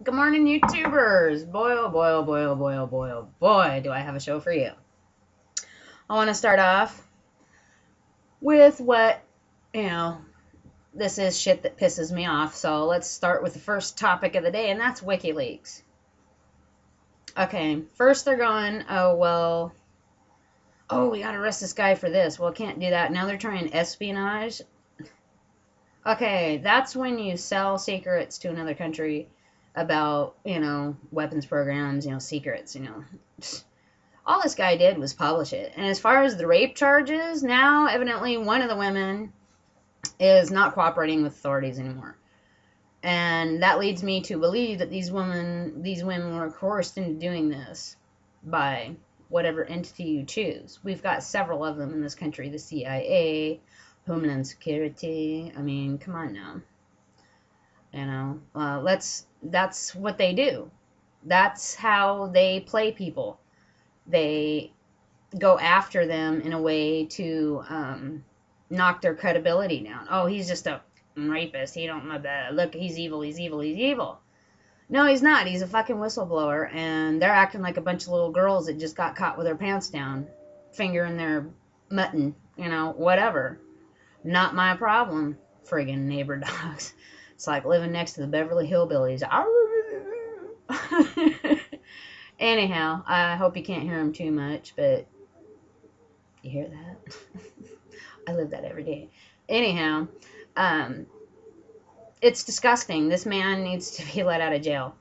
Good morning, YouTubers. Boy, oh boy, oh boy, oh boy, oh boy, oh boy, do I have a show for you. I want to start off with this is shit that pisses me off. So let's start with the first topic of the day, and that's WikiLeaks. Okay, first they're going, we gotta arrest this guy for this. Well, can't do that. Now they're trying espionage. Okay, that's when you sell secrets to another country about, weapons programs, secrets, All this guy did was publish it. And as far as the rape charges, now evidently one of the women is not cooperating with authorities anymore. And that leads me to believe that these women were coerced into doing this by whatever entity you choose. We've got several of them in this country, the CIA, Homeland Security. I mean, come on now. That's what they do. That's how they play people. They go after them in a way to knock their credibility down. Oh, he's just a rapist. He don't know that. Look, he's evil. He's evil. He's evil. No, he's not. He's a fucking whistleblower, and they're acting like a bunch of little girls that just got caught with their pants down, fingering their mutton, whatever. Not my problem, friggin' neighbor dogs. It's like living next to the Beverly Hillbillies. Anyhow, I hope you can't hear them too much, but you hear that? I live that every day. Anyhow, it's disgusting. This man needs to be let out of jail.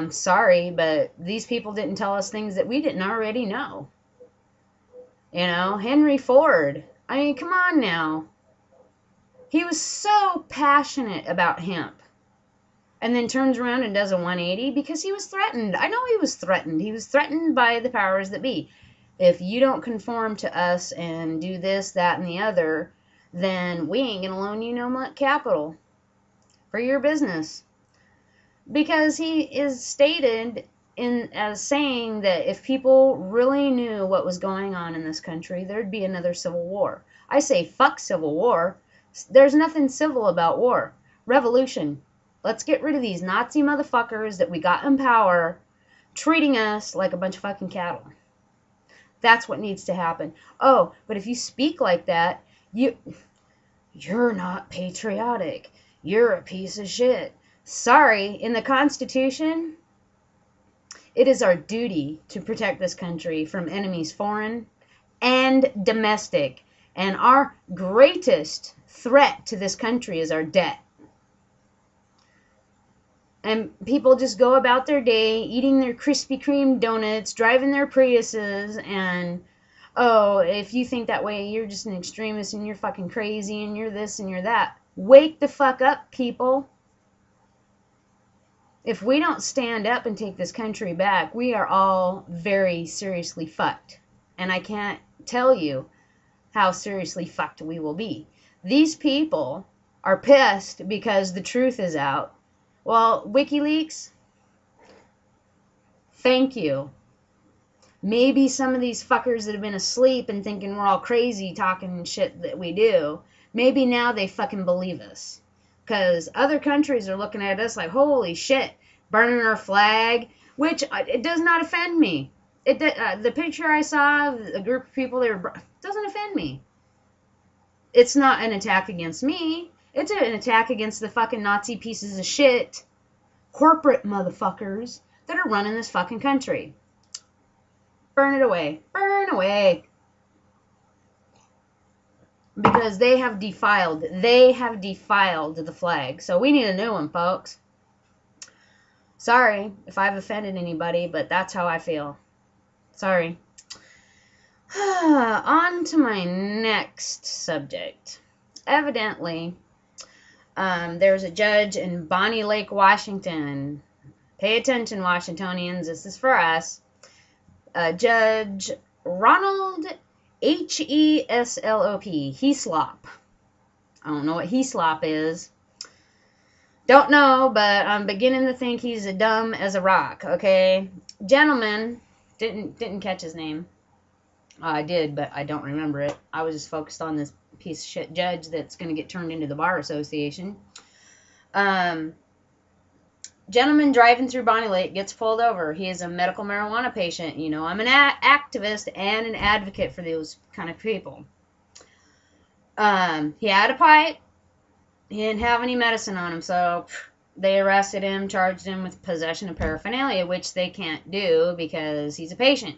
Sorry, but these people didn't tell us things that we didn't already know. Henry Ford. I mean, come on now. He was so passionate about hemp. And then turns around and does a 180 because he was threatened. I know he was threatened. He was threatened by the powers that be. If you don't conform to us and do this, that, and the other, then we ain't going to loan you no much capital for your business. Because he is stated as saying that if people really knew what was going on in this country, there'd be another civil war. I say fuck civil war. There's nothing civil about war. Revolution. Let's get rid of these Nazi motherfuckers that we got in power treating us like a bunch of fucking cattle. That's what needs to happen. Oh, but if you speak like that, you're not patriotic. You're a piece of shit. Sorry, in the Constitution, it is our duty to protect this country from enemies foreign and domestic. And our greatest threat to this country is our debt. And people just go about their day eating their Krispy Kreme donuts, driving their Priuses, and, oh, if you think that way, you're just an extremist and you're fucking crazy and you're this and you're that. Wake the fuck up, people. If we don't stand up and take this country back, we are all very seriously fucked. And I can't tell you how seriously fucked we will be. These people are pissed because the truth is out. Well, WikiLeaks, thank you. Maybe some of these fuckers that have been asleep and thinking we're all crazy talking shit that we do, maybe now they fucking believe us. Because other countries are looking at us like, holy shit, burning our flag, which it does not offend me. The picture I saw, a group of people, doesn't offend me. It's not an attack against me. It's an attack against the fucking Nazi pieces of shit, corporate motherfuckers that are running this fucking country. Burn it away. Burn away. Because they have defiled the flag. So we need a new one, folks. Sorry if I've offended anybody, but that's how I feel. Sorry. On to my next subject. Evidently, there's a judge in Bonnie Lake, Washington. Pay attention, Washingtonians. This is for us. Judge Ronald Heslop. Heslop. I don't know what Heslop is. Don't know, but I'm beginning to think he's as dumb as a rock, okay? Gentleman, didn't catch his name. I did, but I don't remember it. I was just focused on this piece of shit judge that's going to get turned into the Bar Association. Um, Gentleman driving through Bonnie Lake gets pulled over. He is a medical marijuana patient. You know, I'm an activist and an advocate for those kind of people. He had a pipe. He didn't have any medicine on him, so they arrested him, charged him with possession of paraphernalia, which they can't do because he's a patient.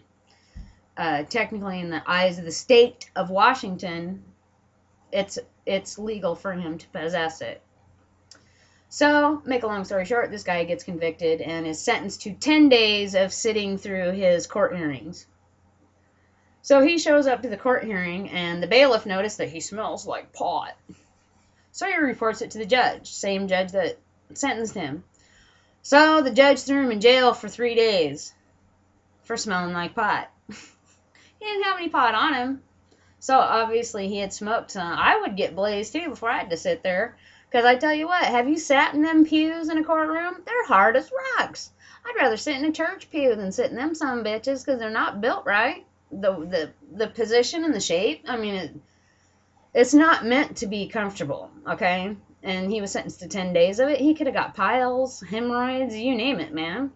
Technically, in the eyes of the state of Washington, it's legal for him to possess it. So, make a long story short, this guy gets convicted and is sentenced to 10 days of sitting through his court hearings. So he shows up to the court hearing, and the bailiff noticed that he smells like pot. So he reports it to the judge, same judge that sentenced him. So the judge threw him in jail for 3 days for smelling like pot. He didn't have any pot on him, so obviously he had smoked some. I would get blazed too before I had to sit there. Because I tell you what, have you sat in them pews in a courtroom? They're hard as rocks. I'd rather sit in a church pew than sit in them some bitches because they're not built right. The position and the shape, I mean, it's not meant to be comfortable, okay? And he was sentenced to 10 days of it. He could have got piles, hemorrhoids, you name it, man.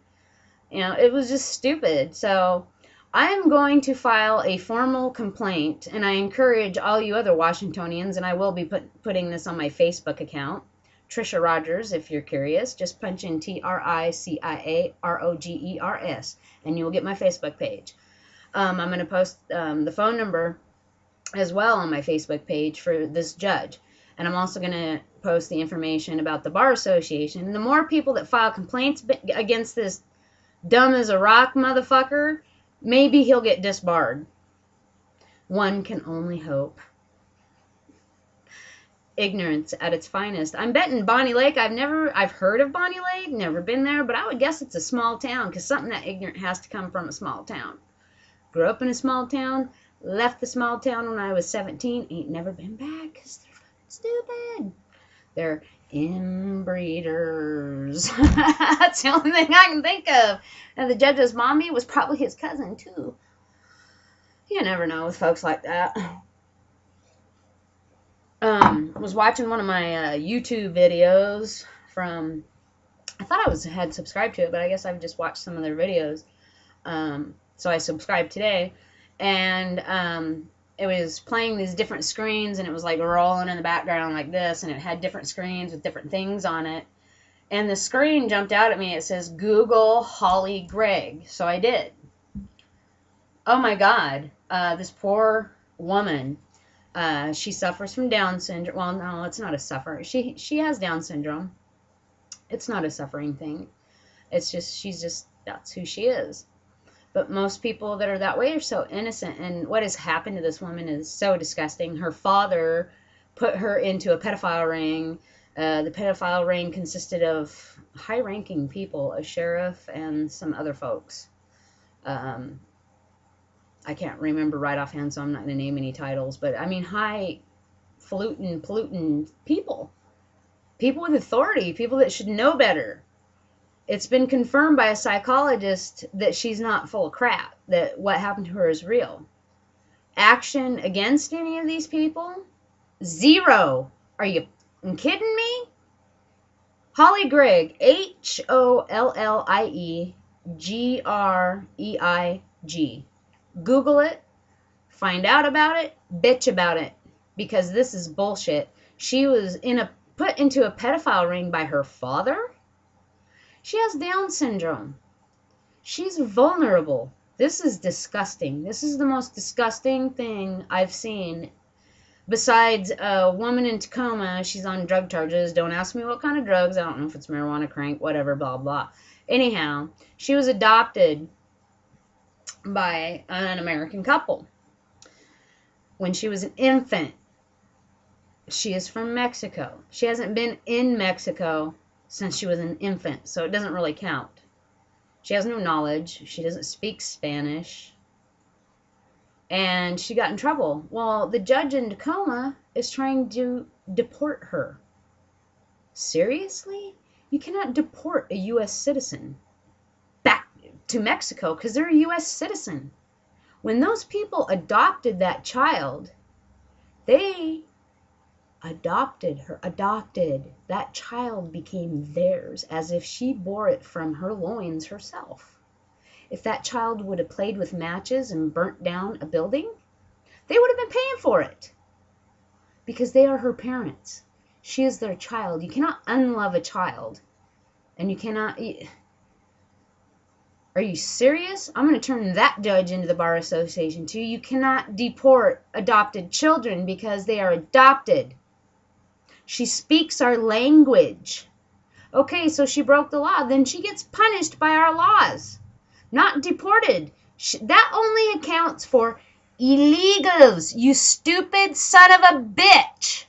You know, it was just stupid. So I'm going to file a formal complaint, and I encourage all you other Washingtonians, and I will be putting this on my Facebook account, Trisha Rogers, if you're curious. Just punch in TRICIAROGERS, and you will get my Facebook page. I'm going to post the phone number as well on my Facebook page for this judge. And I'm also going to post the information about the Bar Association. And the more people that file complaints against this dumb as a rock motherfucker, maybe he'll get disbarred. One can only hope. Ignorance at its finest. I'm betting Bonnie Lake, I've heard of Bonnie Lake, never been there, but I would guess it's a small town, because something that ignorant has to come from a small town. Grew up in a small town, left the small town when I was 17, ain't never been back, because they're fucking stupid. They're inbreeders. That's the only thing I can think of. And the judge's mommy was probably his cousin, too. You never know with folks like that. Was watching one of my YouTube videos from, I thought I had subscribed to it, but I guess I've just watched some of their videos. So I subscribed today, and it was playing these different screens, and it was like rolling in the background like this, and it had different screens with different things on it. And the screen jumped out at me. It says, Google Holly Gregg. So I did. Oh my God. This poor woman, she suffers from Down syndrome. Well, no, it's not a suffer. She has Down syndrome. It's not a suffering thing. It's just, that's who she is. But most people that are that way are so innocent. And what has happened to this woman is so disgusting. Her father put her into a pedophile ring. The pedophile ring consisted of high-ranking people, a sheriff and some other folks. I can't remember right offhand, so I'm not going to name any titles. But, I mean, highfalutin people. People with authority. People that should know better. It's been confirmed by a psychologist that she's not full of crap, that what happened to her is real. Action against any of these people? Zero. Are you kidding me? Holly Gregg, HOLLIEGREIG. Google it, find out about it, bitch about it, because this is bullshit. She was put into a pedophile ring by her father. She has Down syndrome. She's vulnerable. This is disgusting. This is the most disgusting thing I've seen. Besides a woman in Tacoma, she's on drug charges. Don't ask me what kind of drugs. I don't know if it's marijuana, crank, whatever, blah, blah. Anyhow, she was adopted by an American couple when she was an infant. She is from Mexico. She hasn't been in Mexico since she was an infant, so it doesn't really count. She has no knowledge. She doesn't speak Spanish. And she got in trouble. Well, the judge in Tacoma is trying to deport her. Seriously? You cannot deport a U.S. citizen back to Mexico because they're a U.S. citizen. When those people adopted that child, they adopted her. Adopted. That child became theirs as if she bore it from her loins herself. If that child would have played with matches and burnt down a building, they would have been paying for it. Because they are her parents. She is their child. You cannot unlove a child. And you cannot... Are you serious? I'm going to turn that judge into the Bar Association too. You cannot deport adopted children because they are adopted. She speaks our language. Okay, so she broke the law. Then she gets punished by our laws. Not deported. That only accounts for illegals, you stupid son of a bitch.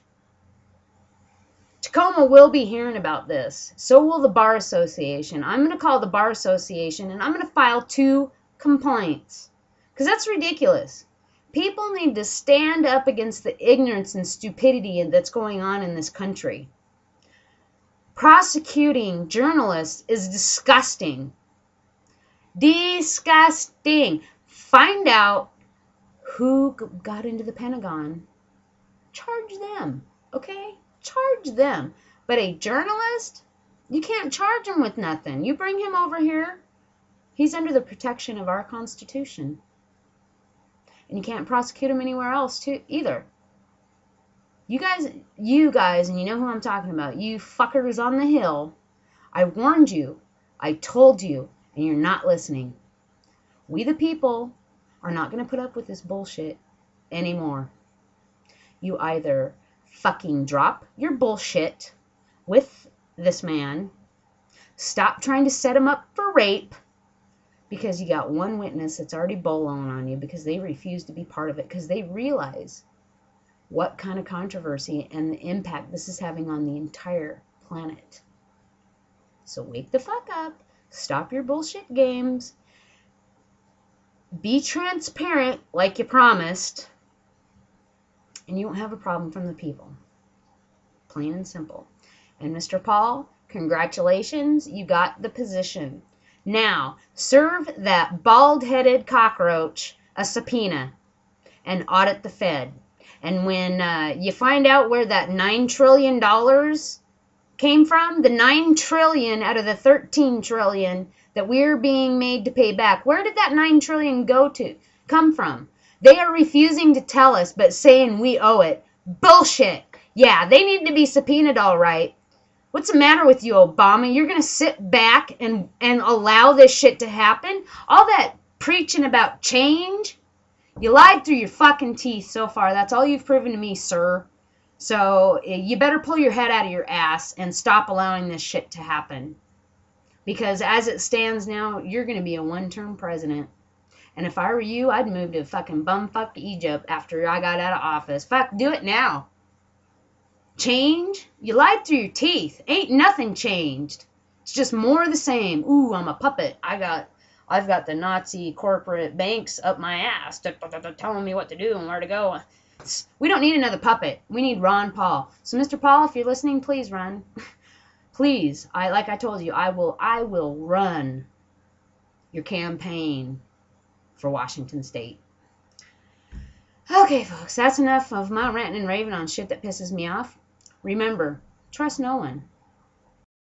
Tacoma will be hearing about this. So will the Bar Association. I'm going to call the Bar Association and I'm going to file 2 complaints. Because that's ridiculous. People need to stand up against the ignorance and stupidity that's going on in this country. Prosecuting journalists is disgusting. Disgusting. Find out who got into the Pentagon. Charge them, okay? Charge them. But a journalist, you can't charge him with nothing. You bring him over here, he's under the protection of our Constitution. And you can't prosecute him anywhere else too either. You guys, and you know who I'm talking about, you fuckers on the Hill, I warned you, I told you, and you're not listening. We the people are not going to put up with this bullshit anymore. You either fucking drop your bullshit with this man, stop trying to set him up for rape, because you got one witness that's already boloing on you because they refuse to be part of it, because they realize what kind of controversy and the impact this is having on the entire planet. So wake the fuck up, stop your bullshit games, be transparent like you promised, and you won't have a problem from the people. Plain and simple. And Mr. Paul, congratulations, you got the position. Now, serve that bald-headed cockroach a subpoena and audit the Fed. And when you find out where that $9 trillion came from, the $9 trillion out of the $13 trillion that we're being made to pay back, where did that $9 trillion come from? They are refusing to tell us, but saying we owe it. Bullshit. Yeah, they need to be subpoenaed, all right. What's the matter with you, Obama? You're going to sit back and allow this shit to happen? All that preaching about change? You lied through your fucking teeth so far. That's all you've proven to me, sir. So you better pull your head out of your ass and stop allowing this shit to happen. Because as it stands now, you're going to be a one-term president. And if I were you, I'd move to fucking bumfuck Egypt after I got out of office. Fuck, do it now. Change? You lied through your teeth. Ain't nothing changed. It's just more of the same. Ooh, I'm a puppet. I've got the Nazi corporate banks up my ass telling me what to do and where to go. We don't need another puppet. We need Ron Paul. So, Mr. Paul, if you're listening, please run. Please. Like I told you, I will run your campaign for Washington State. Okay, folks, that's enough of my ranting and raving on shit that pisses me off. Remember, trust no one.